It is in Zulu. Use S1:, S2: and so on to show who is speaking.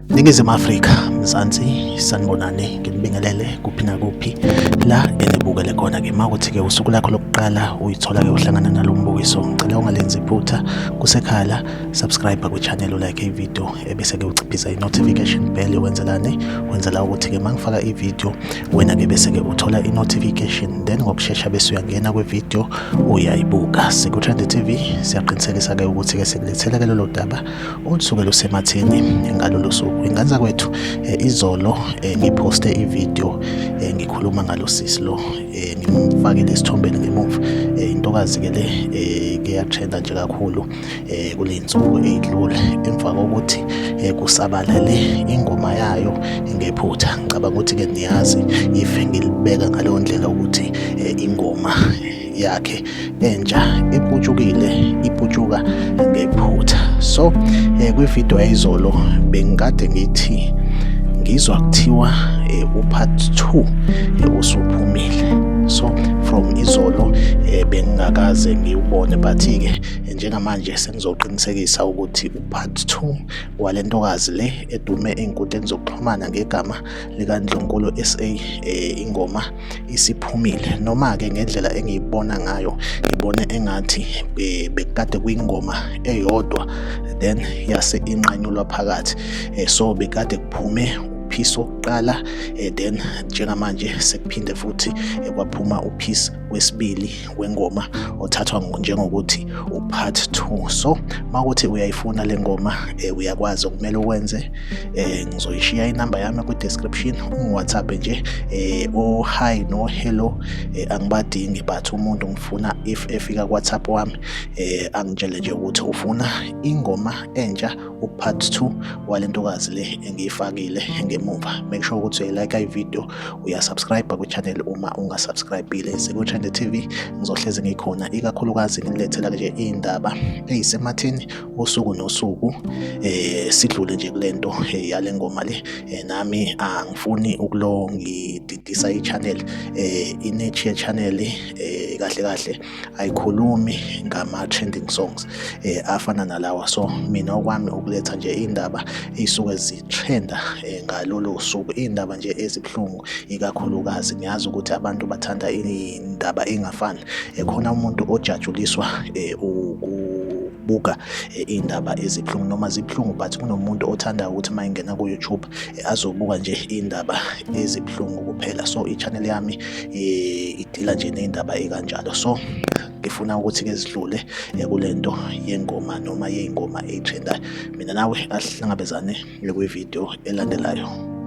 S1: Ningizimu Afrika, Mzansi, sanibonani, nginibingelele kuphi nakuphi la enibukele khona-ke. Mawukuthi-ke usuku lakho lokuqala uyithola-ke uhlangana nalo mbukiso, ngicela ungalenzi iphutha kusekhala, subscribe kwi-channel, ulike ivideo ebese-ke uciphiza i-notification bell. Wenzelani? Wenzela ukuthi-ke mangifaka ivideo wena-ke bese-ke uthola i-notification, then ngokushesha bese uyangena kwi-video uyayibuka. SikuTrend TV siyaqinisekisa-ke ukuthi-ke sikulethela-ke lolo daba olusuke lusematheni ngalolu suku. Inganza kwethu izolo ngiphoste ivideo ngikhuluma ngalo sisi lo, ngimfakile isithombeni ngemuva. Intokazi-ke le ke yatrenda nje kakhulu kule insuku eyidlule, emva kokuthi kusabalale ingoma yayo ngephutha. Ngicabanga ukuthi-ke niyazi if ngilibeka ngaleyo ndlela ukuthi ingoma yakhe entsha iputshuka ngephutha. So kwivideo yayizolo bengikade ngithi ngizwa kuthiwa upart 2 usuphumile. So from izolo bengingakaze ngiwubone, but-ke njengamanje sengizoqinisekisa ukuthi upart 2 wale ntokazi le edume ey'nkundleni zokuxhumana ngegama likaNdlunkulu SA ingoma isiphumile. Noma-ke ngendlela engiyibona ngayo, ngibone engathi bekade kuyingoma eyodwa then yase inqanyulwa phakathi. So bekade kuphume uphisi wokuqala then njengamanje sekuphinde futhi kwaphuma uphisi wesibili wengoma othathwa njengokuthi upart 2. So mawukuthi uyayifuna le ngoma uyakwazi okumele ukwenze, ngizoyishiya inamba yami kwi-description, ungi-WhatsApp nje hi no hello, angibadingi, but umuntu ngifuna if efika ku-WhatsApp wami angitshele nje ukuthi ufuna ingoma entsha upart 2 wale ntokazi le engiyifakile ngemuva. Make sure ukuthi uyayilike ivideo, uyasubscribe kwi-channel uma ungasubscribile. SikuTrend TV ngizohlezi ngikhona, ikakhulukazi ngilethela nje iy'ndaba ey'sematheni usuku nosuku. Sidlule nje kule nto yale ngoma le, nami angifuni ngididisa i-channel. Inethi ye-channel kahle kahle ayikhulumi ngama-trending songs afana nalawa. So mina okwami ukuletha nje iy'ndaba ey'suke zitrenda ngalolo suku, iy'ndaba nje ezibuhlungu ikakhulukazi. Ngiyazi ukuthi abantu bathanda iy'ndaba ey'ngafani, khona umuntu ojajuliswa ukubuka iy'ndaba ezibuhlungu noma zibuhlungu, but kunomuntu othanda ukuthi uma ingena ku-YouTube azobuka nje iy'ndaba ezibuhlungu kuphela. So i-channel yami idila nje ney'ndaba ey'kanjalo. So ngifuna ukuthi-ke sidlule kule nto yengoma noma yey'ngoma ey'trendayo. Mina nawe asihlangabezane kwi-video elandelayo.